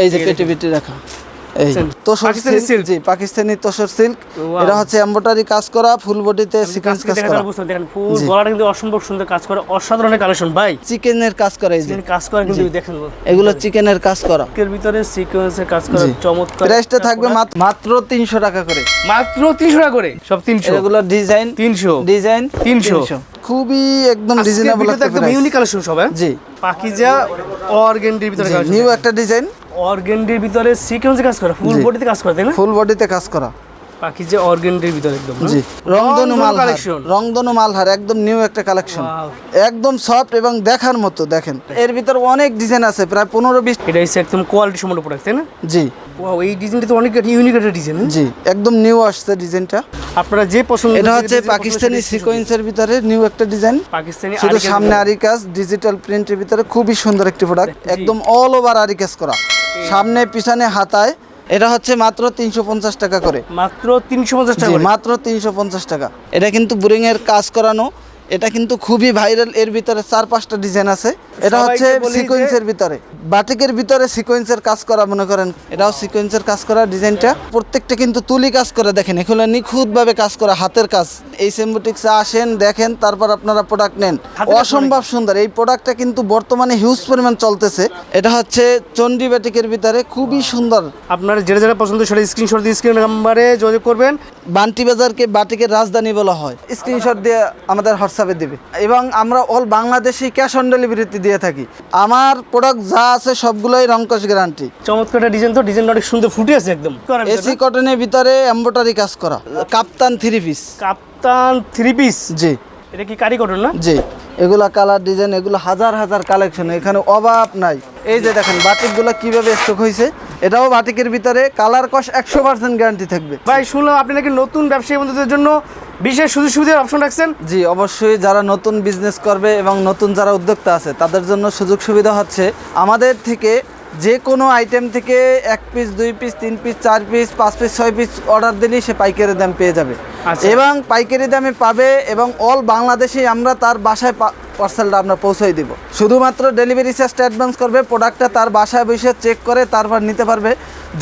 এই যে পেটি রাখা, এই তোসর সিল্ক, জি পাকিস্তানি তোসর সিল্ক। এটা হচ্ছে এমব্রয়ডারি কাজ করা, ফুল বডিতে সিকোয়েন্স কাজ করা। দেখেন ফুল গলাটা কিন্তু অসম্ভব সুন্দর কাজ করা, অসাধারণ কালেকশন ভাই। চিকেনের কাজ করা, এই যে কাজ করা কিন্তু দেখেন এগুলো চিকেনের কাজ করা, এর ভিতরে সিকোয়েন্সের কাজ করা, চমৎকার। প্রাইসটা থাকবে মাত্র 300 টাকা করে, মাত্র 300 টাকা করে সব 300। এগুলো ডিজাইন 300, ডিজাইন 300, খুবই একদম রিজনেবল একটা একদম ইউনিক কালেকশন সব। জি পাকিজা অর্গানডির ভিতরে কাজ, নিউ একটা ডিজাইন, অর্গানডির ভিতরে সিকোয়েন্সে কাজ করা, ফুল বডিতে কাজ করা, তাই না? ফুল বডিতে কাজ করা, পাকিজা অর্গানডির ভিতরে একদম। জি রংধনু মালহার, রংধনু মালহার একদম নিউ একটা কালেকশন, একদম সফট এবং দেখার মতো। দেখেন এর ভিতর অনেক ডিজাইন আছে, প্রায় 15-20। এটা হচ্ছে একদম কোয়ালিটি সম্পন্ন প্রোডাক্ট, তাই না? জি ওয়াও, এই ডিজাইনটা তো অনেক ইউনিক একটা ডিজাইন। জি একদম নিউ আসছে ডিজাইনটা, আপনারা যে পছন্দ। এটা হচ্ছে পাকিস্তানি সিকোয়েন্সের ভিতরে নিউ একটা ডিজাইন, পাকিস্তানি শুধু সামনে আরি কাজ, ডিজিটাল প্রিন্টের ভিতরে খুবই সুন্দর একটি প্রোডাক্ট, একদম অল ওভার আরি কাজ করা, সামনে পিছনে হাতায়। এটা হচ্ছে মাত্র 350 টাকা করে, মাত্র 350 টাকা, মাত্র 350 টাকা। এটা কিন্তু বুরিং এর কাজ করানো, এটা কিন্তু খুবই ভাইরাল। এর ভিতরে 4-5টা ডিজাইন আছে। এটা হচ্ছে সিকোয়েন্সের ভিতরে, বাটিকের ভিতরে সিকোয়েন্সের কাজ করা, মনে করেন এটাও সিকোয়েন্সের কাজ করা ডিজাইনটা। প্রত্যেকটা কিন্তু তুলি কাজ করে, দেখেন এগুলো নিখুঁতভাবে কাজ করা, হাতের কাজ। এই বুটিক্সে আসেন, দেখেন, তারপর আপনারা প্রোডাক্ট নেন, অসম্ভব সুন্দর। এই প্রোডাক্টটা কিন্তু বর্তমানে হিউজ পরিমাণ চলতেছে। এটা হচ্ছে চন্ডী বাটিকের ভিতরে, খুবই সুন্দর। আপনারা যেটা পছন্দ সেটা স্ক্রিনশট দিয়ে স্ক্রিন নাম্বারে যোগাযোগ করবেন। বান্টি বাজারকে বাটিকের রাজধানী বলা হয়, স্ক্রিনশট দিয়ে আমাদের হোয়াটসঅ্যাপে দিবে, এবং আমরা অল বাংলাদেশি ক্যাশ অন ডেলিভারিতে দিয়ে থাকি। আমার প্রোডাক্ট যা আছে সবগুলোই রংকশ গ্যারান্টি। চমৎকার একটা ডিজাইন, তো ডিজাইনটা অনেক সুন্দর ফুটে আছে একদম। এসি কটনের ভিতরে এমব্রয়ডারি কাজ করা, কাপ্তান 3 পিস, কাপ্তান 3 পিস। জি এটা কি কারি কটন না? জি এগুলা কালার ডিজাইন, এগুলো হাজার হাজার কালেকশন, এখানে অভাব নাই। এই যে দেখেন বাটিকগুলো কিভাবে স্টক হয়েছে, এটাও বাটিকের ভিতরে কালার কস 100% গ্যারান্টি থাকবে। ভাই শুনলাম আপনি নাকি নতুন ব্যবসায়ী বন্ধুদের জন্য বিশেষ সুযোগ সুবিধার অপশন রাখছেন। জি অবশ্যই, যারা নতুন বিজনেস করবে এবং নতুন যারা উদ্যোক্তা আছে তাদের জন্য সুযোগ সুবিধা হচ্ছে, আমাদের থেকে যে কোনো আইটেম থেকে 1 piece 2 piece 3 piece 4 piece 5 piece 6 piece order দিলেই সে পাইকারি দাম পেয়ে যাবে, এবং পাইকারি দামে পাবে, এবং অল বাংলাদেশে আমরা তার বাসায় পার্সেলটা আমরা পৌঁছাই দিব। শুধুমাত্র ডেলিভারি চার্জটা অ্যাডভান্স করবে, প্রোডাক্টটা তার বাসায় বসে চেক করে তারপর নিতে পারবে।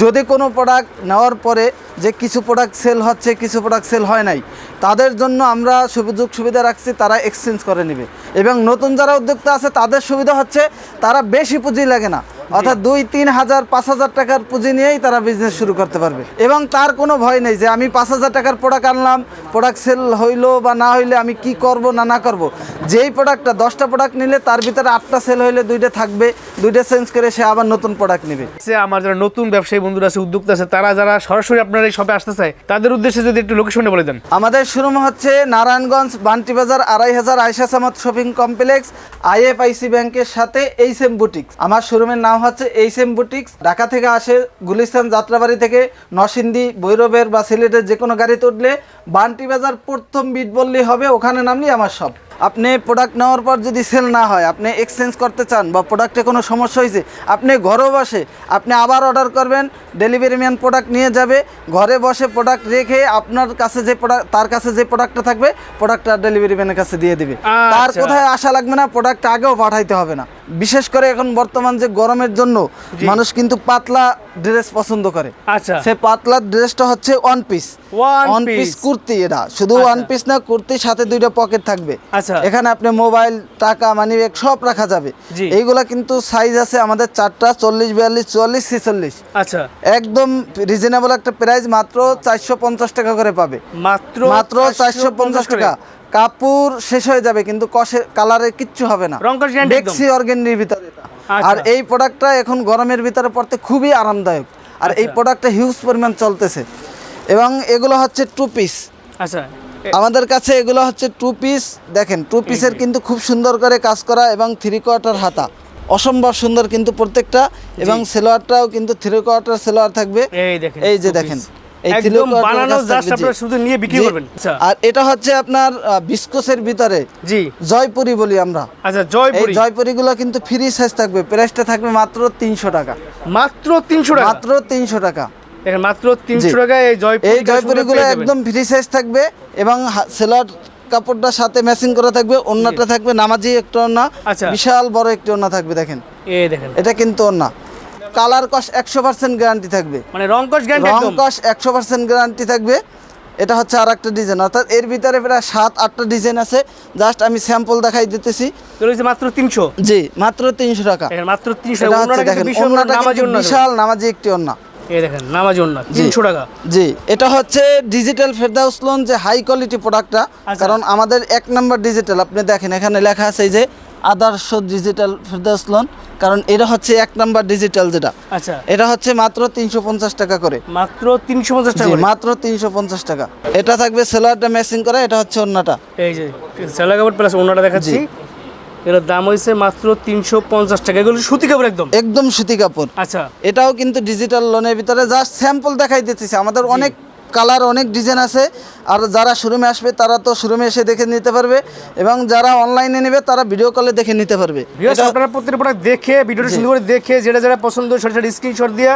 যদি কোনো প্রোডাক্ট নেওয়ার পরে যে কিছু প্রোডাক্ট সেল হচ্ছে, কিছু প্রোডাক্ট সেল হয় নাই, তাদের জন্য আমরা সুযোগ সুবিধা রাখছি, তারা এক্সচেঞ্জ করে নেবে। এবং নতুন যারা উদ্যোক্তা আছে তাদের সুবিধা হচ্ছে তারা বেশি পুঁজি লাগে না, অর্থাৎ 2-3 হাজার 5,000 টাকার পুঁজি নিয়েই তারা বিজনেস শুরু করতে পারবে, এবং তার কোনো ভয় নেই যে আমি 5,000 টাকার প্রোডাক্ট আনলাম, প্রোডাক্ট সেল হইলো বা না হইলে আমি কি করব না করব। যেই প্রোডাক্টটা 10টা প্রোডাক্ট নিলে তার ভিতরে 8টা সেল হইলে 2টা থাকবে, 2টা চেঞ্জ করে সে আবার নতুন প্রোডাক্ট নেবে। আমার যারা নতুন ব্যবসায়ী বন্ধুরা আছে, উদ্যোক্তা আছে, তারা যারা সরাসরি আপনার এই শপে আসতে চায় তাদের উদ্দেশ্যে যদি একটু লোকেশনটা বলে দেন। আমাদের শোরুম হচ্ছে নারায়ণগঞ্জ বান্টি বাজার 2500 Ayesha Samad shopping complex, IFIC ব্যাংকের সাথে এইচএম বুটিক্স। আমার শোরুমের নাম হচ্ছে এইচএম বুটিক্স। ঢাকা থেকে আসে গুলিস্তান যাত্রাবাড়ি থেকে নরসিংদী ভৈরবের বা সিলেটের যে কোনো গাড়িতে উঠলে বান্টি বাজার প্রথম বিট বললেই হবে, ওখানে নামলেই আমার সব। আপনি প্রোডাক্ট নেওয়ার পর যদি সেল না হয়, আপনি এক্সচেঞ্জ করতে চান বা প্রোডাক্টে কোনো সমস্যা হয়েছে, আপনি ঘরে বসে আপনি আবার অর্ডার করবেন, ডেলিভারি ম্যান প্রোডাক্ট নিয়ে যাবে, ঘরে বসে প্রোডাক্ট রেখে আপনার কাছে যে প্রোডাক্ট, তার কাছে যে প্রোডাক্টটা থাকবে প্রোডাক্টটা ডেলিভারি ম্যানের কাছে দিয়ে দিবে। তার কোথায় আসা লাগবে না, প্রোডাক্ট আগেও পাঠাইতে হবে না। বিশেষ করে এখন বর্তমান যে গরমের জন্য মানুষ কিন্তু পাতলা ড্রেস পছন্দ করে। আচ্ছা, সে পাতলা ড্রেসটা হচ্ছে ওয়ান পিস কুর্তি। এটা শুধু ওয়ান পিস না, কুর্তির সাথে 2টা পকেট থাকবে। আচ্ছা, এখানে আপনি মোবাইল, টাকা, মানি ব্যাগ সব রাখা যাবে। এইগুলা কিন্তু সাইজ আছে আমাদের 4টা, 40, 42, 44, 46। আচ্ছা, একদম রিজনেবল একটা প্রাইস, মাত্র 450 টাকা করে পাবে, মাত্র 450 টাকা। কাপড় শেষ হয়ে যাবে কিন্তু কালারে কিচ্ছু হবে না, ডেক্সি অর্গানডির ভিতরে। আর এই প্রোডাক্টটা এখন গরমের ভিতরে পড়তে খুবই আরামদায়ক, আর এই প্রোডাক্টটা হিউজ পরিমাণ চলতেছে। এবং এগুলো হচ্ছে 2 পিস। আচ্ছা, আমাদের কাছে এগুলো হচ্ছে 2 পিস। দেখেন 2 পিসের কিন্তু খুব সুন্দর করে কাজ করা, এবং 3/4 হাতা, অসম্ভব সুন্দর কিন্তু প্রত্যেকটা। এবং সেলোয়ারটাও কিন্তু 3/4 সেলোয়ার থাকবে। এই যে দেখেন, একদম বানানো, জাস্ট আপনারা শুধু নিয়ে বিক্রি করবেন। আর এটা হচ্ছে আপনার বিস্কোসের ভিতরে, জি জয়পুরি বলি আমরা। আচ্ছা, জয়পুরি। এই জয়পুরিগুলো কিন্তু ফ্রি সাইজ থাকবে, প্রাইসটা থাকবে মাত্র 300 টাকা, মাত্র 300 টাকা, মাত্র 300 টাকা। দেখেন মাত্র 300 টাকায় এই জয়পুরিগুলো একদম ফ্রি সাইজ থাকবে, এবং সেলোয়ার কাপড়টার সাথে ম্যাচিং করা থাকবে। ওন্নাটা থাকবে নামাজি একটা ওন্না, বিশাল বড় একটা ওন্না থাকবে। দেখেন, দেখেন এটা কিন্তু ওন্না। কালার কস 100% গ্যারান্টি থাকবে, মানে রং কস গ্যারান্টি রং একদম। কস 100% গ্যারান্টি থাকবে। এটা হচ্ছে আর একটা ডিজাইন, অর্থাৎ এর ভিতরে প্রায় 7-8টা ডিজাইন আছে, জাস্ট আমি স্যাম্পল দেখাই দিতেছি। তো হচ্ছে মাত্র 300, জি মাত্র 300 টাকা। দেখেন মাত্র 300 এটা টাকা। হচ্ছে দেখেন ওন্নাটা কিন্তু বিশাল নামাজি একটি ওন্না। এই দেখেন নামাজি ওন্না 300 টাকা। জি এটা হচ্ছে ডিজিটাল ফেরদাউস লোন, যে হাই কোয়ালিটি প্রোডাক্টটা, আচ্ছা। কারণ আমাদের 1 নাম্বার ডিজিটাল। আপনি দেখেন এখানে লেখা আছে এই যে আদর্শ ডিজিটাল ফেরদাউস লোন, কারণ এটা হচ্ছে 1 নাম্বার ডিজিটাল যেটা। আচ্ছা এটা হচ্ছে মাত্র 350 টাকা করে, মাত্র 350 টাকা জি করে। মাত্র 350 টাকা। এটা থাকবে সেলোয়ারটা ম্যাচিং করা, এটা হচ্ছে ওন্নাটা। এই যে সেলাই কাপড় প্লাস ওন্নাটা দেখাচ্ছি, এর দাম হইছে মাত্র 350 টাকা। এগুলো সুতি কাপড় একদম, একদম সুতি কাপড়। আচ্ছা এটাও কিন্তু ডিজিটাল লোনের ভিতরে, জাস্ট স্যাম্পল দেখাই দিতেছি। আমাদের অনেক কালার, অনেক ডিজাইন আছে, আর যারা শোরুমে আসবে তারা তো শোরুমে এসে দেখে নিতে পারবে, এবং যারা অনলাইনে নেবে তারা ভিডিও কলে দেখে নিতে পারবে। ভিউয়ার্স আপনারা প্রত্যেকটা প্রোডাক্ট দেখে ভিডিওটা সুন্দর করে দেখে যেটা যেটা পছন্দ সেটা স্ক্রিনশট দিয়ে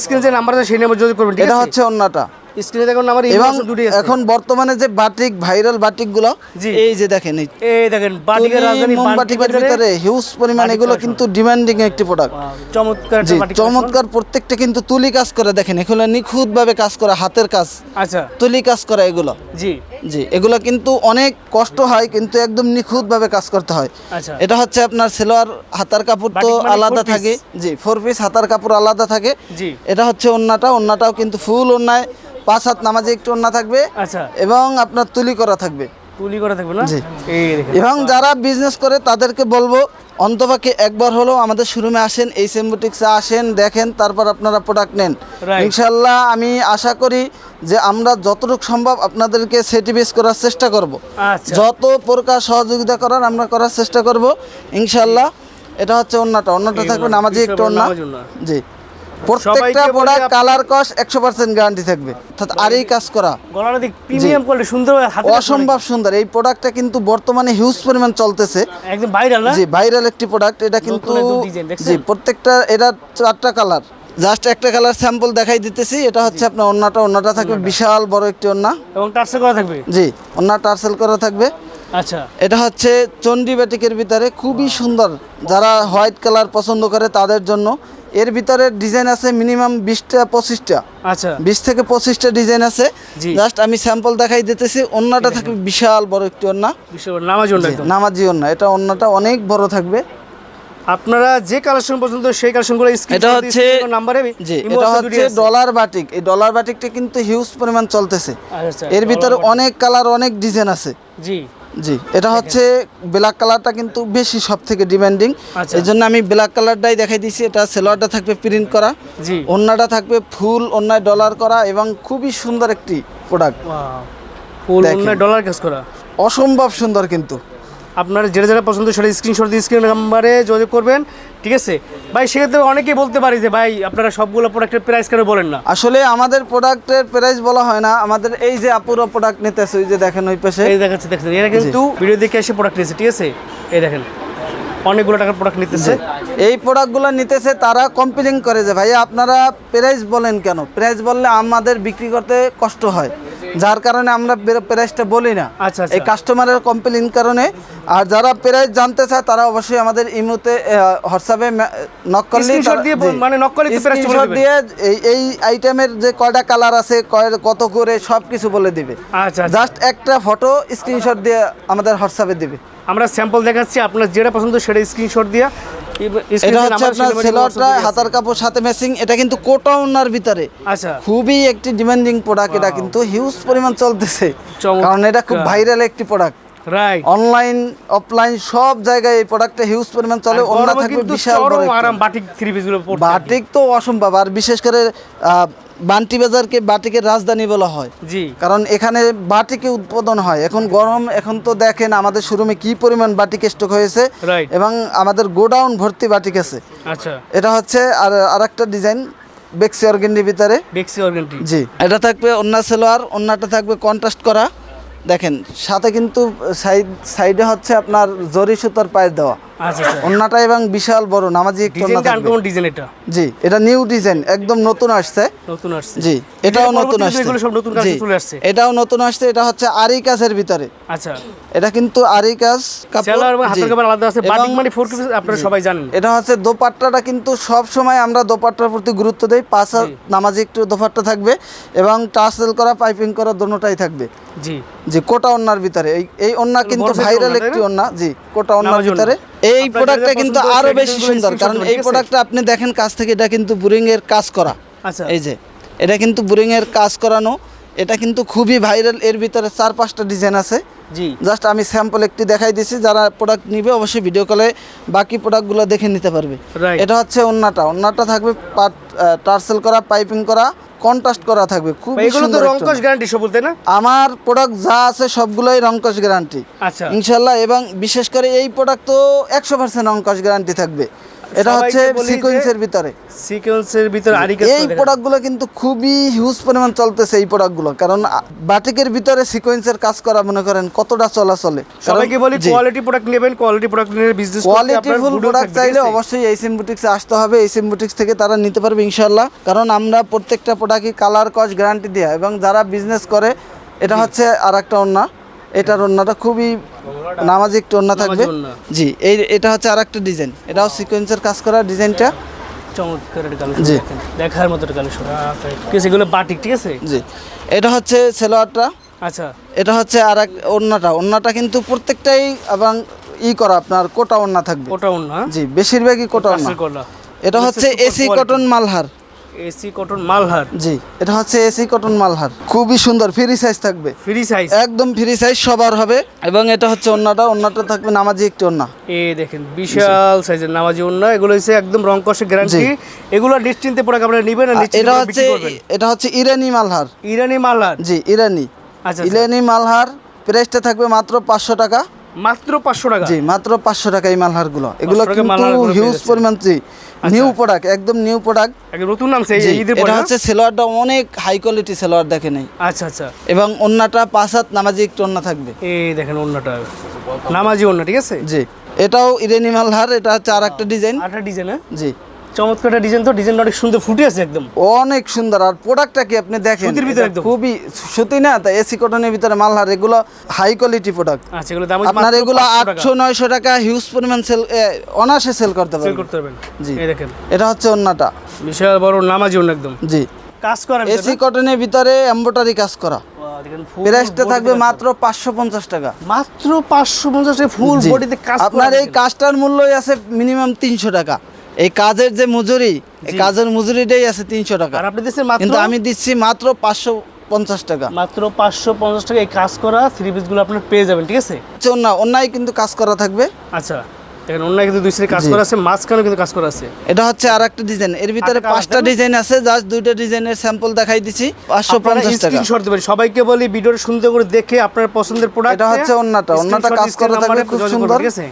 স্ক্রিনে যে নাম্বার আছে সেই নাম্বার যোগাযোগ করবেন, ঠিক এটা আছে? হচ্ছে ওন্নাটা। স্ক্রিনে দেখুন নাম্বার এবং দুটি আছে। এখন বর্তমানে যে বাটিক, ভাইরাল বাটিকগুলো, জি। এই যে দেখেন এই দেখেন বাটিকের রাজধানী বাটিকের ভিতরে হিউজ পরিমাণ, বাটিক এগুলো collection। কিন্তু ডিমান্ডিং একটি প্রোডাক্ট। চমৎকার জি একটা বাটিক চমৎকার, প্রত্যেকটা কিন্তু তুলি কাজ করে, দেখেন এগুলো নিখুঁতভাবে কাজ করা, হাতের কাজ, collection। আচ্ছা তুলি কাজ করা এগুলো। জি জি এগুলো কিন্তু অনেক কষ্ট হয়, কিন্তু একদম নিখুঁতভাবে কাজ করতে হয়। আচ্ছা এটা হচ্ছে আপনার সেলোয়ার, হাতার কাপড় তো বাটিক মানে আলাদা 4 piece। থাকে, জি 4 পিস হাতার কাপড় আলাদা থাকে। জি এটা হচ্ছে ওন্নাটা, ওন্নাটাও কিন্তু ফুল ওন্নায় 5 হাত নামাজে একটু ওন্না থাকবে, আচ্ছা এবং আপনার তুলি করা থাকবে। তুলি করা থাকবে না? জি। এই দেখেন এবং যারা বিজনেস করে তাদেরকে বলবো অন্তপক্ষে একবার হলেও আমাদের শোরুমে আসেন, এই সেম বুটিক্সে আসেন, দেখেন, তারপর আপনারা প্রোডাক্ট নেন। Right. ইনশাল্লাহ আমি আশা করি যে আমরা যতটুকু সম্ভব আপনাদেরকে স্যাটিসফাই করার চেষ্টা করব, আচ্ছা যত প্রকার সহযোগিতা করার আমরা করার চেষ্টা করব ইনশাল্লাহ। এটা হচ্ছে ওন্নাটা, ওন্নাটা এই থাকবে ওন্না, নামাজি একটু ওন্না। নামাজি ওন্না। জি প্রত্যেকটা বলি প্রোডাক্ট আপ- কালার কস 100% গ্যারান্টি থাকবে, অর্থাৎ আরই কাজ করা গলাটা দিক প্রিমিয়াম কোয়ালিটি, সুন্দর হাতে অসম্ভব সুন্দর। এই প্রোডাক্টটা কিন্তু বর্তমানে হিউজ পরিমাণ চলতেছে, একদম ভাইরাল না? জি ভাইরাল একটি প্রোডাক্ট। এটা কিন্তু নতুন একদম ডিজাইন, দেখছেন? জি প্রত্যেকটা, এটা 4টা কালার, জাস্ট একটা কালার স্যাম্পল দেখাই দিতেছি। এটা হচ্ছে আপনার ওন্নাটা, ওন্নাটা থাকবে বিশাল বড় একটি ওন্না, এবং টার্সেল করা থাকবে। জি ওন্না টার্সেল করা থাকবে। আচ্ছা এটা হচ্ছে চন্ডী বাটিকের ভিতরে খুবই সুন্দর, যারা হোয়াইট কালার পছন্দ করে তাদের জন্য। এর ভিতরে ডিজাইন আছে মিনিমাম 20টা-25টা, আচ্ছা 20 থেকে 25টা ডিজাইন আছে। জি। জাস্ট আমি স্যাম্পল দেখাই দিতেছি। ওন্নাটা থাকবে বিশাল বড় একটি ওন্না, বিশাল নামাজি ওন্না জি, একদম। নামাজি ওন্না। এটা ওন্নাটা অনেক বড় থাকবে। আপনারা যে কালেকশন পছন্দ সেই কালেকশনগুলো এটা হচ্ছে নাম্বারে জি এটা হচ্ছে ডলার বাটিক। এই ডলার বাটিকটা কিন্তু হিউজ পরিমাণ চলতেছে। আচ্ছা এর ভিতরে অনেক কালার, অনেক ডিজাইন আছে। জি জি এটা হচ্ছে ব্ল্যাক কালারটা কিন্তু বেশি সব থেকে ডিমান্ডিং, আচ্ছা। এই জন্য আমি ব্ল্যাক কালারটাই দেখাই দিছি। এটা সেলোয়ারটা থাকবে প্রিন্ট করা, জি ওন্নাটা থাকবে ফুল ওন্নায় ডলার করা, এবং খুবই সুন্দর একটি প্রোডাক্ট, ওয়াও ফুল দেখেন। ওন্না ডলার কাজ করা। অসম্ভব সুন্দর কিন্তু। আপনার যেটা যেটা পছন্দ সেটা স্ক্রিনশট দিয়ে স্ক্রিন নাম্বারে যোগাযোগ করবেন, ঠিক আছে ভাই? সেক্ষেত্রে অনেকেই বলতে পারি যে ভাই আপনারা সবগুলো প্রোডাক্টের প্রাইস কেন বলেন না? আসলে আমাদের প্রোডাক্টের প্রাইস বলা হয় না, আমাদের এই যে আপুরো প্রোডাক্ট নিতেছে, ওই যে দেখেন ওই পাশে, এই দেখাচ্ছে দেখছেন, এরা কিন্তু ভিডিও দেখে এসে প্রোডাক্ট নিয়েছে, ঠিক আছে? এই দেখেন অনেকগুলো টাকার প্রোডাক্ট নিতেছে। এই প্রোডাক্টগুলো নিতেছে, তারা কমপ্লেইন করে যে ভাইয়া আপনারা প্রাইস বলেন কেন? প্রাইস বললে আমাদের বিক্রি করতে কষ্ট হয়, যার কারণে আমরা প্রাইসটা বলি না। আচ্ছা, আচ্ছা। এই কাস্টমারের কমপ্লেইন কারণে। আর যারা প্রাইস জানতে চায় তারা অবশ্যই আমাদের ইমোতে হোয়াটসঅ্যাপে নক করলে, Screenshot দিয়ে মানে knock করলে একটু price টা বলে স্ক্রিনশট দিবেন। দিয়ে এই আইটেমের যে কয়টা কালার আছে, কত করে সব কিছু বলে দিবে। আচ্ছা আচ্ছা। জাস্ট একটা ফটো স্ক্রিনশট দিয়ে আমাদের হোয়াটসঅ্যাপে দিবে। আমরা স্যাম্পল দেখাচ্ছি, আপনার যেটা পছন্দ সেটা স্ক্রিনশট দিয়া এটা হচ্ছে আপনার সেলোয়ারটা হাতার কাপড় সাথে ম্যাচিং। এটা কিন্তু কোটা ওন্নার ভিতরে আচ্ছা খুবই একটি ডিমান্ডিং প্রোডাক্ট। এটা কিন্তু হিউজ পরিমাণ চলতেছে, চমৎকার। কারণ এটা খুব ভাইরাল একটি প্রোডাক্ট। রাইট। অনলাইন অফলাইন সব জায়গায় এই প্রোডাক্টটা হিউজ পরিমাণ চলে। ওন্না থাকবে বিশাল বড় একটি। আরাম বাটিক থ্রি পিস গুলো পড়তে। বাটিক তো অসম্ভব, আর বিশেষ করে বান্টি বাজারকে বাটিকের রাজধানী বলা হয়, জি কারণ এখানে বাটিকে উৎপাদন হয়। এখন গরম, এখন তো দেখেন আমাদের শোরুমে কি পরিমাণ বাটিক স্টক হয়েছে, রাইট। এবং আমাদের গোডাউন ভর্তি বাটিক আছে। আচ্ছা এটা হচ্ছে আর একটা ডিজাইন বেক্সি অর্গেন্ডির ভিতরে, বেক্সি অর্গানটি। জি এটা থাকবে ওন্না সেলোয়ার, ওন্নাটা থাকবে কন্ট্রাস্ট করা। দেখেন সাথে কিন্তু সাইডে হচ্ছে আপনার জরি সুতার পায়ের দেওয়া। আচ্ছা আচ্ছা ওন্নাটা এবং বিশাল বড় নামাজি একটু ওন্না ডিজাইনটা থাকবে। আনকমন ডিজাইন এটা জি, এটা নিউ ডিজাইন, একদম নতুন আসছে। নতুন আসছে জি, এটাও নতুন আসছে। এগুলো সব নতুন কাজ জি, চলে আসছে। এটাও নতুন আসছে। এটা হচ্ছে আরি কাজের ভিতরে। আচ্ছা এটা কিন্তু আরি কাজ কাপড়। সেলার এবং হাতের জি। কাপড় আলাদা আছে। এবং- বাটিক মানে 4 পিস আপনারা জি। সবাই জানেন। এটা হচ্ছে দোপাট্টাটা কিন্তু সব সময় আমরা দোপাট্টার প্রতি গুরুত্ব দেই। পাঁচ নামাজি একটু দোপাট্টা থাকবে এবং টাসেল করা পাইপিং করা দোনোটাই থাকবে। জি জি, কোটা ওন্নার ভিতরে এই ওন্না কিন্তু বড় size ভাইরাল ওন্না, তাই একটি না? ওন্না। জি, কোটা ওন্নার নামাজি ভিতরে ওন্না। এই আপনার প্রোডাক্টটা যেটা কিন্তু পছন্দ আরো হচ্ছে, বেশি এগুলো সুন্দর, screenshot কারণ দেবেন, এই ঠিক আছে? প্রোডাক্টটা আপনি দেখেন কাছ থেকে, এটা কিন্তু বুরিং এর কাজ করা। আচ্ছা এই যে এটা কিন্তু বুরিং এর কাজ করানো। এটা কিন্তু খুবই ভাইরাল। এর ভিতরে 4-5টা ডিজাইন আছে। জি জাস্ট আমি স্যাম্পল একটি দেখাই দিছি, যারা প্রোডাক্ট নিবে অবশ্যই ভিডিও কলে বাকি প্রোডাক্টগুলো দেখে নিতে পারবে। রাইট এটা হচ্ছে ওন্নাটা থাকবে টার্সেল করা, পাইপিং করা, কন্ট্রাস্ট করা থাকবে। খুব এগুলো তো রংকশ গ্যারান্টি সব বলতে না? আমার প্রোডাক্ট যা আছে সবগুলোই রংকশ গ্যারান্টি আচ্ছা ইনশাল্লাহ। এবং বিশেষ করে এই প্রোডাক্ট তো 100% রংকশ গ্যারান্টি থাকবে। এটা সবাইকে হচ্ছে বলি যে সিকোয়েন্সের ভিতরে। সিকোয়েন্সের ভিতর আরি কাজ এই প্রোডাক্টগুলো কিন্তু খুবই হিউজ পরিমাণ চলতেছে এই প্রোডাক্টগুলো, কারণ বাটিকের ভিতরে সিকোয়েন্সের কাজ করা মনে করেন কতটা চলাচলে। সবাইকে বলি কোয়ালিটি প্রোডাক্ট নেবেন, কোয়ালিটি প্রোডাক্ট নিয়ে বিজনেস করতে আপনার কোয়ালিটিফুল গুড প্রোডাক্ট চাইলে অবশ্যই এইসএম বুটিক্সে আসতে হবে। এইসএম বুটিক্স থেকে তারা নিতে পারবে ইনশাআল্লাহ, কারণ আমরা প্রত্যেকটা প্রোডাক্টই কালার কস গ্যারান্টি দেয়া। এবং যারা বিজনেস করে, এটা হচ্ছে আর একটা ওন্না, এটার ওন্নাটা খুবই নামাজি একটু ওন্না থাকবে। ওন্না। জি, এটা হচ্ছে আর একটা ডিজাইন, এটাও সিকোয়েন্সের কাজ করা ডিজাইনটা। চমৎকার কালেকশন জি। দেখেন, দেখার মতো কালেকশন। ঠিক আছে, এগুলো বাটিক, ঠিক আছে। জি, এটা হচ্ছে সেলোয়ারটা। আচ্ছা এটা হচ্ছে আর এক ওন্নাটা কিন্তু প্রত্যেকটাই এবং করা আপনার কোটা ওন্না থাকবে। ওটা ওন্না জি, বেশিরভাগই কোটা ওন্না। টার্সেল করা। এটা হচ্ছে AC cotton Malhar. AC cotton Malhar. জি, এটা হচ্ছে এসি কটন মালহার, খুবই সুন্দর, ফ্রি সাইজ থাকবে, ফ্রি সাইজ একদম ফ্রি সাইজ সবার হবে। এবং এটা হচ্ছে ওন্নাটা থাকবে নামাজি একটি ওন্না। এই দেখেন বিশাল সাইজের নামাজি ওন্না। এগুলো হচ্ছে একদম রং কষে গ্যারান্টি। এগুলো নিশ্চিন্তে প্রোডাক্ট আপনারা নেবেন আর নিশ্চিন্তে এটা প্রোডাক্ট হচ্ছে বিক্রি করবেন। এটা হচ্ছে ইরানি মালহার। ইরানি মালহার। জি, ইরানি আচ্ছা ইরানি মালহার। প্রাইসটা থাকবে মাত্র 500 টাকা। মাত্র 500 টাকা। জি, মাত্র 500 টাকা এই মালহারগুলো। এগুলো 500 টাকা কিন্তু মালহারগুলো হিউজ পেয়ে যাচ্ছেন। পরিমাণ। জি, নিউ প্রোডাক্ট, একদম নিউ প্রোডাক্ট। একদম নতুন নামছে এই জি, ঈদের পরে এটা না? হচ্ছে সেলোয়ারটা অনেক হাই কোয়ালিটি সেলোয়ার, দেখেন এই। আচ্ছা আচ্ছা এবং ওন্নাটা 5 হাত নামাজি একটু ওন্না থাকবে। এই দেখেন ওন্নাটা নামাজি ওন্না, ঠিক আছে। জি, এটাও ইরানি মালহার। এটা হচ্ছে আর একটা ডিজাইন। আটা ডিজাইন। জি, চমৎকার ডিজাইন, তো ডিজাইনটা অনেক সুন্দর ফুটে আছে একদম। অনেক সুন্দর। আর প্রোডাক্টটা কি আপনি দেখেন, সুতির ভিতরে এটা একদম। খুবই সুতি না, তাই এসি কটনের ভিতরে মালহার। এগুলো হাই কোয়ালিটি প্রোডাক্ট। আচ্ছা এগুলো দাম হচ্ছে আপনার মাত্র এগুলো 500 টাকা। 800-900 টাকা হিউজ পরিমাণ সেল, অনায়াসে সেল করতে সেল পারবেন। করতে পারবেন। জি, এই দেখেন এটা হচ্ছে ওন্নাটা। বিশাল বড় নামাজি ওন্না একদম। জি, কাজ করা এসি কটনের ভিতরে এমব্রয়ডারি কাজ করা। দেখেন ফুল প্রাইসটা থাকবে মাত্র 550 টাকা। মাত্র 550 টাকা ফুল জি, বডিতে কাজ করা। আপনার এই কাজটার মূল্যই আছে মিনিমাম 300 টাকা। এই কাজের যে মজুরি, এই কাজের মজুরিটাই আছে 300 টাকা। আর আপনি দিচ্ছেন মাত্র কিন্তু আমি দিচ্ছি মাত্র 550 টাকা। মাত্র 550 টাকা এই কাজ করা থ্রি পিসগুলো আপনার পেয়ে যাবেন, ঠিক আছে। অন্যায় কিন্তু কাজ করা থাকবে। আচ্ছা দেখেন অন্য কিন্তু দুই সাইডে কাজ জি। করা আছে, মাঝখানে কিন্তু কাজ করা আছে। এটা হচ্ছে আর একটা ডিজাইন। এর ভিতরে আরেকটা 5টা আছে না? ডিজাইন আছে, জাস্ট 2টা ডিজাইনের স্যাম্পল দেখাই দিছি। আপনারা 550 টাকা। স্ক্রিনশট দিবেন। সবাইকে বলি ভিডিওটা সুন্দর করে দেখে আপনার পছন্দের প্রোডাক্ট। এটা হচ্ছে ওন্নাটা কাজ করা থাকবে খুব সুন্দর। ঠিক আছে।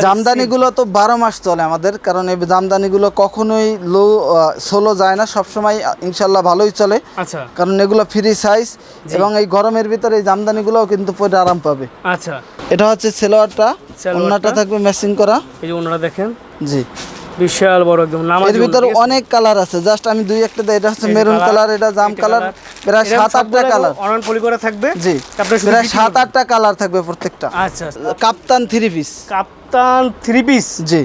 জামদানিগুলো তো 12 মাস চলে আমাদের, কারণ এই জামদানিগুলো কখনোই সোলো যায় না, সবসময় ইনশাল্লাহ ভালোই চলে। আচ্ছা কারণ এগুলো ফ্রি সাইজ এবং এই গরমের ভিতরে এই জামদানিগুলোও কিন্তু পরে আরাম পাবে। আচ্ছা এটা হচ্ছে সেলোয়ারটা, সালোয়ারটা। ওন্নাটা থাকবে ম্যাচিং করা। এই যে ওনারা দেখেন জি, বিশাল বড় একদম নামাজি এর ভিতরে অনেক কালার আছে, জাস্ট আমি দুই একটা দেই। এটা হচ্ছে মেরুন কালার, এটা জাম কালার, প্রায় 7-8টা কালার। অনলাইন পলি করা থাকবে। জি, আপনার শুধু প্রায় বিক্রি করবেন। 7-8টা কালার থাকবে প্রত্যেকটা। আচ্ছা কাপ্তান 3 পিস। কাপ্তান থ্রি পিস। জি,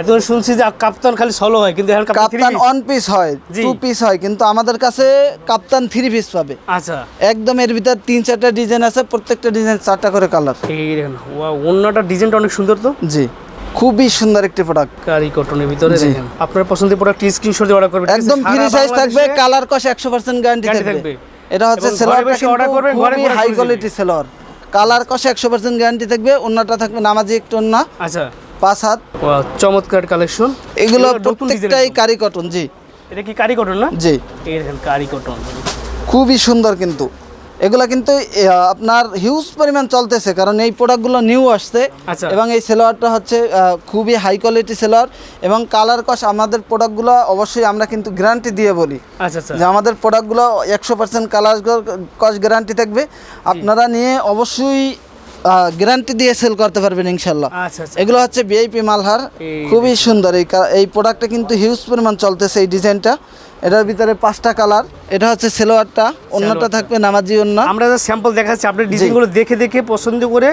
এখন শুনছি যে কাপ্তান খালি সলো হয়, কিন্তু এখন কাপ্তান থ্রি কাপ্তান পিস। 1 পিস হয়, জি। 2 পিস হয়, কিন্তু আমাদের কাছে কাপ্তান 3 পিস পাবে। আচ্ছা একদম এর ভিতর 3-4টা ডিজাইন আছে, প্রত্যেকটা ডিজাইন 4টা করে কালার। এই দেখেন ওয়াও, ওন্নাটা ডিজাইনটা অনেক সুন্দর তো। জি, খুবই সুন্দর একটি প্রোডাক্ট। কারি কটনের ভিতরে জি। দেখেন আপনার পছন্দের প্রোডাক্ট স্ক্রিনশট দিয়ে অর্ডার করবেন। ঠিক আছে? একদম ফ্রি সারা সাইজ থাকবে, বাংলাদেশে কালার কস 100% গ্যারান্টি guarantee থাকবে। থাকবে। এটা হচ্ছে এবং ঘরে সেলোয়ারটা বসে order করবেন, ঘরে খুবই ঘরে হাই চলে কোয়ালিটি সেলোয়ার। কালার কস 100% গ্যারান্টি থাকবে। ওন্নাটা থাকবে নামাজি একটু ওন্না, আচ্ছা 5 হাত। ওয়াও, চমৎকার কালেকশন। এগুলো নতুন প্রত্যেকটাই ডিজাইন। কারি কটন। জি এটা কি কারি কটন না? জি, এই দেখেন কারি কটন খুবই সুন্দর। কিন্তু এগুলা কিন্তু আপনার হিউজ পরিমাণ চলতেছে, কারণ এই প্রোডাক্টগুলো নিউ আসছে। আচ্ছা। এবং এই সেলোয়ারটা হচ্ছে খুবই হাই কোয়ালিটি সেলোয়ার। এবং কালার কস আমাদের প্রোডাক্টগুলো অবশ্যই আমরা কিন্তু গ্যারান্টি দিয়ে বলি আচ্ছা আচ্ছা যে আমাদের প্রোডাক্টগুলো 100% কালার কস গ্যারান্টি থাকবে। আপনারা নিয়ে অবশ্যই গ্যারান্টি দিয়ে সেল করতে পারবেন ইনশাল্লাহ। আচ্ছা আচ্ছা এগুলো হচ্ছে ভিআইপি মালহার, এই খুবই সুন্দর। এই প্রোডাক্টটা কিন্তু হিউজ পরিমাণ চলতেছে এই ডিজাইনটা। এটার ভিতরে 5টা কালার। এটা হচ্ছে সেলোয়ারটা, অন্যটা থাকবে নামাজি ওন্না। আমরা যে স্যাম্পল দেখাচ্ছি আপনি ডিজাইনগুলো দেখে দেখে পছন্দ করে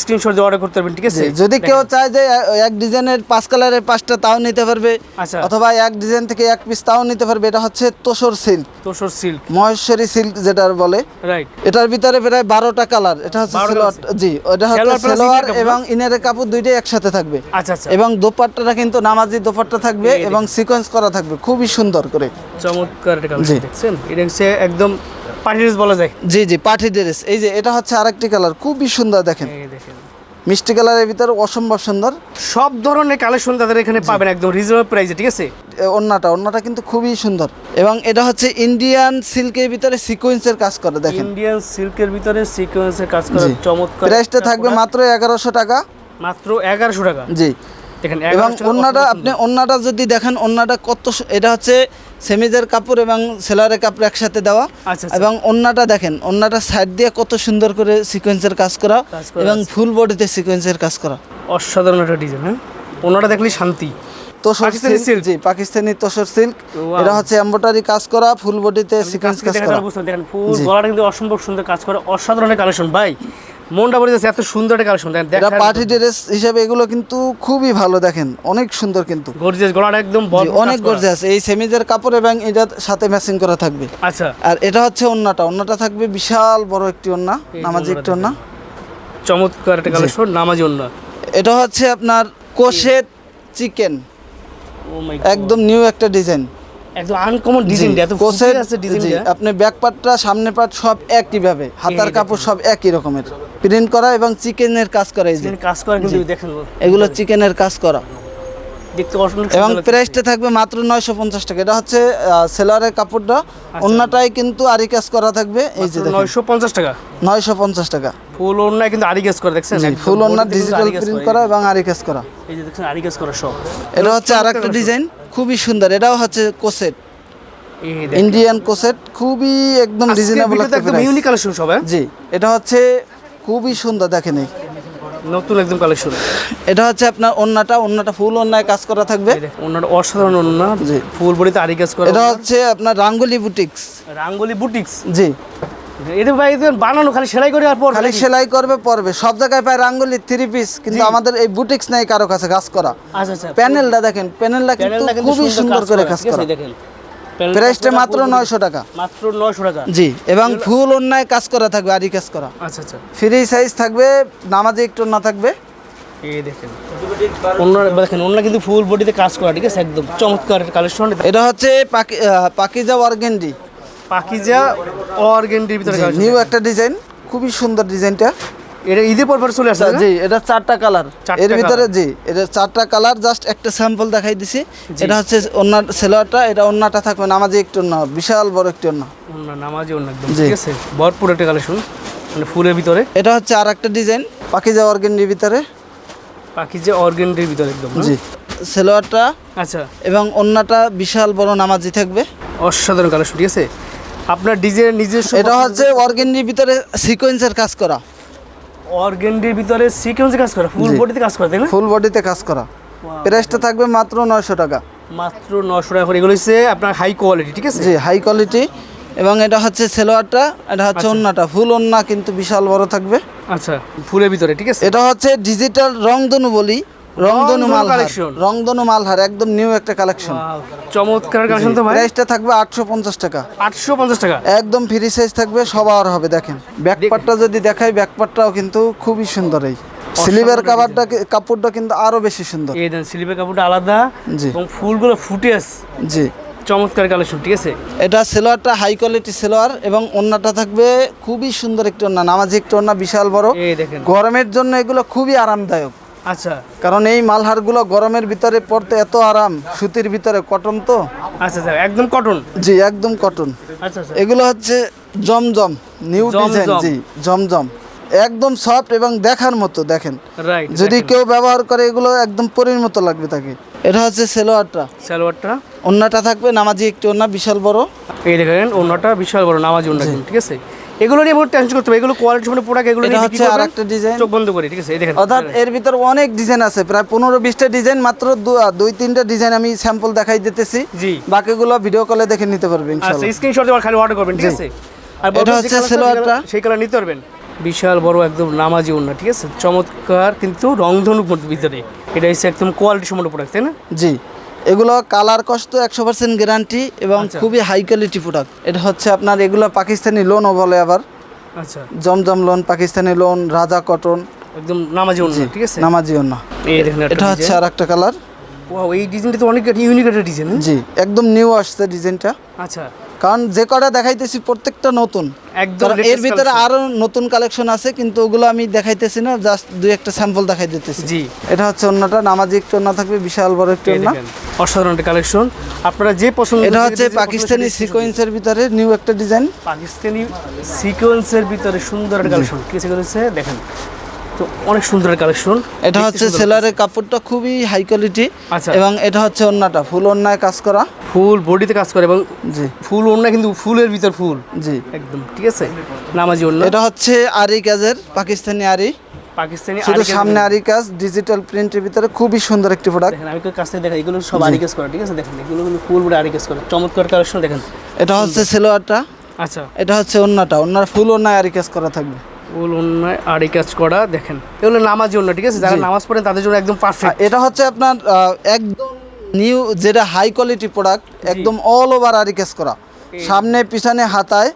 স্ক্রিনশট দিয়ে অর্ডার করতে পারবেন, ঠিক আছে? যদি কেউ চায় যে এক ডিজাইনের 5 কালারের 5টা তাও নিতে পারবে, আচ্ছা অথবা এক ডিজাইন থেকে এক পিস তাও নিতে পারবে। এটা হচ্ছে Tussar silk, Tussar silk, Maheshwari silk যেটা বলে। রাইট। এটার ভিতরে প্রায় 12টা কালার। এটা হচ্ছে 12টা সেলোয়ার, আছে। জি ওটা হচ্ছে সেলোয়ার plus সেলোয়ার ইনারের কাপড় এবং ইনারের কাপড় দুইটাই একসাথে থাকবে। আচ্ছা আচ্ছা এবং দোপাট্টাটা কিন্তু নামাজি দোপাট্টা থাকবে এই এবং সিকোয়েন্স করা থাকবে খুবই সুন্দর করে। চমৎকার একটা কালার জি। দেখছেন, এটা হচ্ছে একদম পার্টি ড্রেস বলা যায়। জি জি, পার্টি ড্রেস। এই যে এটা হচ্ছে আরেকটি কালার, খুবই সুন্দর দেখেন, এই দেখেন মিষ্টি কালারের ভিতরে অসম্ভব সুন্দর। সব ধরনের কালেকশন তাদের এখানে পাবেন একদম রিজনেবল প্রাইসে, ঠিক আছে? ওন্নাটা কিন্তু খুবই সুন্দর। এবং এটা হচ্ছে ইন্ডিয়ান সিল্কের ভিতরে সিকোয়েন্সের কাজ করে দেখেন। ইন্ডিয়ান সিল্কের ভিতরে সিকোয়েন্সের কাজ করা জি। চমৎকার। প্রাইসটা থাকবে মাত্র 1100 টাকা। মাত্র 1100 টাকা। জি। দেখেন এবং 1100 টাকা ওন্নাটা অসম্ভব আপনি ওন্নাটা যদি দেখেন, ওন্নাটা কত এটা হচ্ছে সেমিজের কাপড় এবং সেলারের কাপড় একসাথে দেওয়া। আচ্ছা, আচ্ছা। এবং ওন্নাটা দেখেন, ওন্নাটা সাইড দিয়ে কত সুন্দর করে সিকোয়েন্সের কাজ করা কাজ করা এবং আছে। ফুল বডিতে সিকোয়েন্সের কাজ করা। অসাধারণ একটা ডিজাইন। হ্যাঁ, ওনাটা দেখলে শান্তি। Tussar Pakistani silk, silk? জি পাকিস্তানি তোসর সিল্ক। Wow. এটা হচ্ছে এমব্রয়ডারি কাজ করা, ফুল বডিতে সিকোয়েন্স কাজ করা। দেখেন ফুল জি। গলাটা কিন্তু অসম্ভব সুন্দর কাজ করে, অসাধারণ কালেকশন ভাই। মনটা বলে যাচ্ছে এত সুন্দর একটা কালেকশন। দেখেন এটা পার্টি ড্রেস হিসেবে এগুলো কিন্তু খুবই ভালো, দেখেন অনেক সুন্দর কিন্তু। গর্জিয়াস, গলাটা একদম জি, ভরপুর অনেক কাজ করা। গর্জিয়াস। এই সেমিজের কাপড় এবং এটার সাথে ম্যাচিং করা থাকবে। আচ্ছা, আর এটা হচ্ছে ওন্নাটা থাকবে বিশাল বড় একটি ওন্না, এই নামাজি যে একটি ওন্না। চমৎকার একটা কালেকশন, নামাজি ওন্না। এটা হচ্ছে আপনার কোশেট চিকেন, ও মাই একদম নিউ একটা ডিজাইন। একদম আনকমন ডিজাইন, এত কোশেট ফুটে আছে ডিজাইনটা। আপনি ব্যাক পার্টটা সামনে পার্ট সব একই ভাবে, হাতার এই কাপড় সব একই রকমের প্রিন্ট করা এবং চিকেনের কাজ করা। এই যে কাজ করে কিন্তু দেখেন এগুলো চিকেনের কাজ করা। দেখতে অসম্ভব এবং সুন্দর লাগছে। প্রাইসটা থাকবে মাত্র 950 টাকা। এটা হচ্ছে সেলারের কাপড়টা, অন্যটাই কিন্তু আরি কাজ করা থাকবে। এই যে দেখেন 950 টাকা 950 টাকা। ফুল ওন্নায় কিন্তু আরি কাজ করে, দেখছেন একদম ফুল ওন্না বডিতে কিন্তু ডিজিটাল আরি কাজ প্রিন্ট করে। করা এবং আরি কাজ করা। এই যে দেখছেন আরি কাজ করা সব। এটা হচ্ছে আরেকটা ডিজাইন, খুবই সুন্দর। এটাও হচ্ছে কোসেট, এই দেখেন ইন্ডিয়ান কোসেট, খুবই একদম রিজনেবল একটা একদম প্রাইস। ইউনিক কালেকশন সব। হ্যাঁ, জি, এটা হচ্ছে খুবই সুন্দর দেখেন। এই নতুন একদম কালেকশন। এটা হচ্ছে আপনার ওন্নাটা ফুল ওন্নায় কাজ করা থাকবে। এই দেখেন ওন্নাটা অসাধারণ ওন্না, জি। ফুল বডিতে আরি কাজ করা। এটা হচ্ছে আপনার রাঙ্গুলি বুটিক্স। রাঙ্গলি বুটিক্স। জি, এটা ভাই এদের বানানো খালি সেলাই করে আর পর খালি সেলাই করবে পরবে। সব জায়গায় পায় রাঙ্গুলি 3 পিস, কিন্তু আমাদের এই বুটিক্স নাই কারো কাছে কাজ করা। আচ্ছা আচ্ছা, প্যানেলটা দেখেন, প্যানেলটা কিন্তু প্যানেলটা কিন্তু খুবই সুন্দর করে কাজ ঠিক আছে, করা। দেখেন প্রাইসটা মাত্র 900 টাকা। মাত্র 900 টাকা। জি, এবং ফুল ওন্নায় কাজ করা থাকবে, আরি কাজ করা। আচ্ছা আচ্ছা, ফ্রি সাইজ থাকবে, নামাজি একটু না থাকবে। এই দেখেন দেখেন ওন্না কিন্তু ফুল বডিতে কাজ করা, ঠিক আছে, একদম চমৎকার কালেকশন। এটা হচ্ছে পাকিজা অর্গেন্ডি, পাকিজা অর্গেন্ডির ভিতরে কালেকশন। নিউ একটা ডিজাইন, খুবই সুন্দর ডিজাইনটা। এটা ঈদের পর চলে আসছে না? জি, এটা 4টা কালার 4টা এর ভিতরে। colour। জি, এটা 4টা কালার, জাস্ট একটা স্যাম্পল দেখাই দিছি। এটা হচ্ছে ওন্নার সেলোয়ারটা, এটা ওন্নাটা থাকবে নামাজি একটু না, বিশাল বড় একটু না। ওন্না নামাজি ওন্না একদম, জি। ঠিক আছে, ভরপুর একটা কালেকশন, মানে ফুলের ভিতরে। এটা হচ্ছে আরেকটা ডিজাইন পাকিজা অর্গেন্ডির ভিতরে। পাকিজা অর্গেন্ডির ভিতরে একদম। হ্যাঁ? জি, সেলোয়ারটা আচ্ছা, এবং ওন্নাটা বিশাল বড় নামাজি থাকবে। অসাধারণ কালেকশন, ঠিক আছে। আপনার ডিজাইনের নিজস্ব এটা হচ্ছে অর্গেন্ডির ভিতরে সিকোয়েন্সের কাজ করা, অর্গেন্ডির ভিতরে সিকোয়েন্সে কাজ করা, ফুল জি। বডিতে কাজ করা, তাই না? ফুল বডিতে কাজ করা। প্রাইসটা থাকবে মাত্র 900 টাকা। মাত্র 900 টাকা করে। এগুলো হচ্ছে আপনার হাই কোয়ালিটি, ঠিক আছে। জি, হাই কোয়ালিটি। এবং এটা হচ্ছে সেলোয়ারটা, এটা হচ্ছে ওন্নাটা, ফুল ওন্না কিন্তু বিশাল বড় থাকবে। আচ্ছা, ফুলের ভিতরে, ঠিক আছে। এটা হচ্ছে ডিজিটাল রংধনু বলি, রংধনু রংধনু মালহার, collection। রংধনু মালহার একদম নিউ একটা কালেকশন। Wow, চমৎকার কালেকশন তো ভাই। প্রাইসটা থাকবে 850 টাকা। 850 টাকা। একদম ফ্রি সাইজ থাকবে, সবার হবে। দেখেন ব্যাকপার্টটা যদি দেখাই, ব্যাকপার্টটাও কিন্তু খুবই সুন্দর। এই স্লিভের কাপড়টা কিন্তু আরো বেশি সুন্দর। এই দেন স্লিপের কাপড়টা আলাদা, জি। এবং ফুলগুলো ফুটে আছে, জি, চমৎকার কালেকশন, ঠিক আছে। এটা সেলোয়ারটা হাই কোয়ালিটি সেলোয়ার এবং ওন্নাটা থাকবে খুবই সুন্দর একটি ওন্না, নামাজি একটি ওন্না, বিশাল বড়। এই দেখেন। গরমের জন্য এগুলো খুবই আরামদায়ক, আচ্ছা কারণ এই মালহারগুলো গরমের ভিতরে পরতে এত আরাম, সুতির ভিতরে, কটন তো। আচ্ছা আচ্ছা, একদম কটন। জি, একদম কটন। আচ্ছা আচ্ছা, এগুলো হচ্ছে জমজম, নিউ ডিজাইন। জমজম। জি, জমজম একদম সফট এবং দেখার মতো। দেখেন রাইট, যদি কেউ ব্যবহার করে এগুলো একদম পরীর মতো লাগবে তাকে। এটা হচ্ছে সেলোয়ারটা, সালোয়ারটা। ওন্নাটা থাকবে নামাজি একটি ওন্না, বিশাল বড়। এই দেখেন ওন্নাটা বিশাল বড় নামাজি ওন্না, ঠিক আছে। এগুলো নিয়ে বহুত টেনশন করতে হবে, এগুলো কোয়ালিটি সম্পন্ন প্রোডাক্ট, এগুলো এটা নিয়ে হচ্ছে আরেকটা ডিজাইন, চোখ বন্ধ করে, ঠিক আছে? এই দেখেন, অর্থাৎ এর ভিতর অনেক ডিজাইন আছে, প্রায় 15-20টা ডিজাইন, মাত্র 2-3টা ডিজাইন আমি স্যাম্পল দেখাই দিতেছি, জি। বাকিগুলো ভিডিও কলে দেখে নিতে পারবে আচ্ছা, ইনশাআল্লাহ। স্ক্রিনশট দিয়ে খালি অর্ডার করবেন, ঠিক আছে? আর এটা হচ্ছে সালোয়ারটা, সেই কালার নিতে পারবেন। বিশাল বড় একদম নামাজি ওড়না, ঠিক আছে? চমৎকার কিন্তু রংধনু ভিতরে, এটা হচ্ছে একদম কোয়ালিটি সম্পন্ন প্রোডাক্ট, তাই না? জি। এগুলো কালার কষ্ট 100% গ্যারান্টি এবং আচ্ছা। খুবই হাই কোয়ালিটি প্রোডাক্ট। এটা হচ্ছে আপনার এগুলো পাকিস্তানি লোনও বলে, আবার আচ্ছা, জমজম লোন, পাকিস্তানি লোন, রাজা কটন, একদম নামাজি ওড়না, ঠিক আছে? নামাজি ওড়না। এই দেখেন এটা হচ্ছে আরেকটা কালার। ওয়াও, এই ডিজাইনটা তো অনেক ইউনিক একটা ডিজাইন। জি, একদম নিউ আসছে ডিজাইনটা, আচ্ছা, কারণ যে কটা দেখাইতেছি প্রত্যেকটা নতুন, একদম কারণ এর ভিতরে আরো নতুন কালেকশন আছে, কিন্তু ওগুলো আমি দেখাইতেছি না, জাস্ট দুই একটা স্যাম্পল দেখাই দিতেছি। জি। এটা হচ্ছে ওন্নাটা, নামাজি একটু ওন্না থাকবে, বিশাল বড় একটু এই ওন্না। দেখেন অসাধারণ একটা কালেকশন, আপনারা যে পছন্দ, এটা হচ্ছে পাকিস্তানি সিকোয়েন্সের ভিতরে নিউ একটা ডিজাইন, পাকিস্তানি সিকোয়েন্সের ভিতরে সুন্দর একটা কালেকশন, কি করেছে দেখেন, তো অনেক সুন্দর কালেকশন। এটা হচ্ছে সেলারের কাপড়টা খুবই হাই কোয়ালিটি, আচ্ছা। এবং এটা হচ্ছে ওন্নাটা ফুল ওন্নায় কাজ করা, ফুল বডিতে কাজ করে এবং জি ফুল ওড়না কিন্তু ফুলের ভিতর ফুল, জি। একদম ঠিক আছে, নামাজি ওড়না। এটা হচ্ছে আরি কাজের, পাকিস্তানি আরি, পাকিস্তানি শুধু সামনে আরি কাজ, ডিজিটাল প্রিন্টের ভিতরে খুবই সুন্দর একটি প্রোডাক্ট। দেখেন, আমি কাছ থেকে দেখা, এগুলো সব আরি কাজ করা, ঠিক আছে? দেখেন এগুলো কিন্তু ফুল বডি আরি কাজ করা, চমৎকার কালেকশন। দেখেন এটা হচ্ছে সেলোয়ারটা, আচ্ছা, এটা হচ্ছে ওন্নাটা, ওন্নার ফুল ওন্নায় আরি কাজ করা থাকবে। ফুল ওড়নায় আরি কাজ করা, দেখেন এগুলো নামাজি ওড়না, ঠিক আছে? যারা জি। নামাজ পড়েন তাদের জন্য একদম পারফেক্ট। এটা হচ্ছে আপনার একদম নিউ, যেটা হাই কোয়ালিটি প্রোডাক্ট, একদম অল ওভার আরি কাজ করা, সামনে পিছনে হাতায়।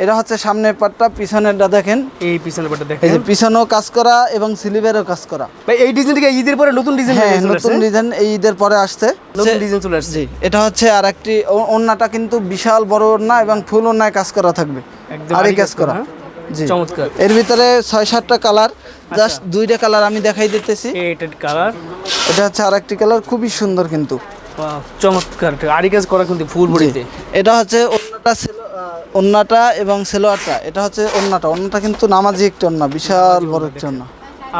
এটা হচ্ছে সামনের পাটটা, পিছনেরটা দেখেন, এই পিছনের পাটটা এই দেখেন যে পিছনেও কাজ করা এবং স্লিভেরও কাজ করা। ভাই, এই ডিজাইন থেকে ঈদের পরে নতুন ডিজাইন হ্যাঁ, চলে নতুন আসছে, ডিজাইন এই ঈদের পরে আসছে, নতুন ডিজাইন চলে আসছে। জি। এটা হচ্ছে আর একটি ওন্নাটা কিন্তু বিশাল বড় ওন্না এবং ফুল ওন্নায় কাজ করা থাকবে, একদম আরি কাজ করা, হ্যাঁ? জি। চমৎকার। এর ভিতরে 6-7টা কালার, জাস্ট 2টা কালার আমি দেখাই দিতেছি। এইটার কালার, এটা হচ্ছে আর একটি কালার, খুবই সুন্দর কিন্তু, ওয়াও, চমৎকার আরি কাজ করা কিন্তু ফুল বডিতে। এটা হচ্ছে ওন্নাটা এবং সেলোয়ারটা, এটা হচ্ছে ওন্নাটা কিন্তু নামাজি একটা ওন্না, বিশাল বড় একটা ওন্না।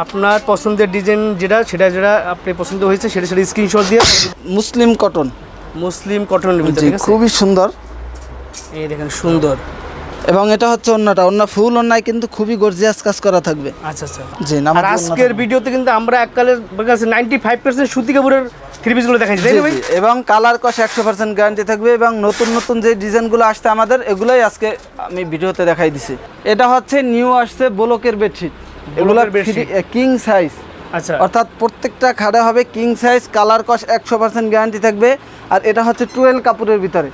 আপনার পছন্দের ডিজাইন যেটা আপনি পছন্দ হয়েছে সেটা স্ক্রিনশট দিয়ে, মুসলিম কটন, মুসলিম কটনের ভিতরে, জি, ঠিক আছে? খুবই সুন্দর। এই দেখেন সুন্দর, এবং এটা হচ্ছে ওন্না ফুল ওন্নায় কিন্তু খুবই গর্জিয়াস কাজ করা থাকবে, আচ্ছা আচ্ছা। জি। আর নামাজি ওন্না আজকের ভিডিওতে কিন্তু আমরা এককালের 95% সুতি কাপড়ের থ্রি পিসগুলো দেখাইছি, তাই জি, না ভাই? জি। এবং কালার কস 100% গ্যারান্টি থাকবে, এবং নতুন নতুন যে ডিজাইনগুলো আসছে আমাদের, এগুলোই আজকে আমি ভিডিওতে দেখাই দিছি। এটা হচ্ছে নিউ আসছে বোলকের বেডশিট, এগুলো বেডশিট। কিং সাইজ, আচ্ছা, অর্থাৎ প্রত্যেকটা খাড়া হবে কিং সাইজ, কালার কস 100% গ্যারান্টি থাকবে। আর এটা হচ্ছে টুয়েল কাপড়ের ভিতরে,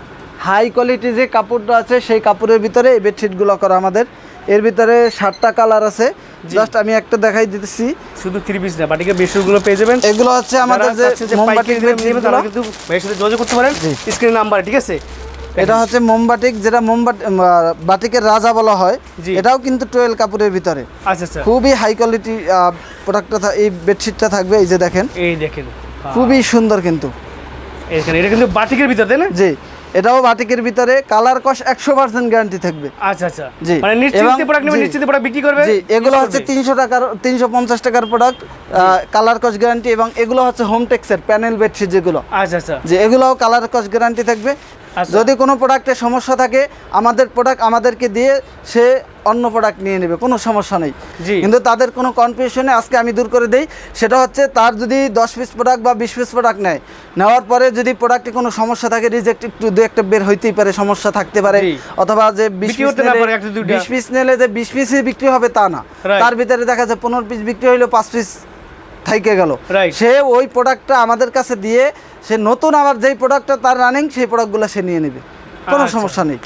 হাই কোয়ালিটি যে কাপড়টা আছে সেই কাপড়ের ভিতরে এই বেডশিটগুলো করা আমাদের। এর ভিতরে 7টা কালার আছে, জাস্ট আমি একটা দেখাই দিতেছি। শুধু থ্রি পিস না, বাটিকে বেশগুলো পেয়ে যাবেন। এগুলো হচ্ছে আমাদের যে মোমবাটিক বেডশিটগুলো, তারা কিন্তু ভাইয়ের সাথে যোগাযোগ করতে পারেন স্ক্রিন নাম্বার, ঠিক আছে? এটা হচ্ছে মোমবাটিক, যেটা বাটিকের রাজা বলা হয়, জি। এটাও কিন্তু টুয়েল কাপড়ের ভিতরে, আচ্ছা আচ্ছা, খুবই হাই কোয়ালিটি প্রোডাক্টটা, এই বেডশিটটা থাকবে। এই যে দেখেন, এই দেখেন খুবই সুন্দর কিন্তু, এখানে এটা কিন্তু বাটিকের ভিতর, তাই না? জি। এটাও বাটিকের ভিতরে, কালার কস 100% গ্যারান্টি থাকবে, আচ্ছা আচ্ছা, জি। মানে নিশ্চিন্তে এবং- প্রোডাক্ট নেবেন, জি। নিশ্চিন্তে প্রোডাক্ট বিক্রি করবে। জি। এগুলো হচ্ছে 350 টাকার প্রোডাক্ট, কালার কস গ্যারান্টি, এবং এগুলো হচ্ছে হোম টেক্সের প্যানেল বেডশিট যেগুলো, আচ্ছা আচ্ছা, যে এগুলোও কালার কস গ্যারান্টি থাকবে। আচ্ছা। যদি কোনো প্রোডাক্টে সমস্যা থাকে, আমাদের প্রোডাক্ট আমাদেরকে দিয়ে সে অন্য প্রোডাক্ট নিয়ে নেবে, কোনো সমস্যা নেই। জি। কিন্তু তাদের কোনো কনফিউশনে আজকে আমি দূর করে দেই, সেটা হচ্ছে তার যদি 10 পিস প্রোডাক্ট বা 20 পিস প্রোডাক্ট নেয়, নেওয়ার পরে যদি প্রোডাক্টে কোনো সমস্যা থাকে, রিজেক্ট একটু দু একটা বের হইতেই পারে, সমস্যা থাকতে পারে, জি। অথবা যে 20 বিক্রি পিস হতে না পারে একটা দুইটা। 20 পিস নিলে যে 20 পিসই বিক্রি হবে তা না, Right. তার ভিতরে দেখা যায় 15 পিস বিক্রি হইলো, 5 পিস থাইকে গেল, Right. সে ওই প্রোডাক্টটা আমাদের কাছে দিয়ে সে নতুন আবার যেই প্রোডাক্টটা তার রানিং, সেই প্রোডাক্টগুলো সে নিয়ে নেবে, কোনো আচ্ছা। সমস্যা নেই।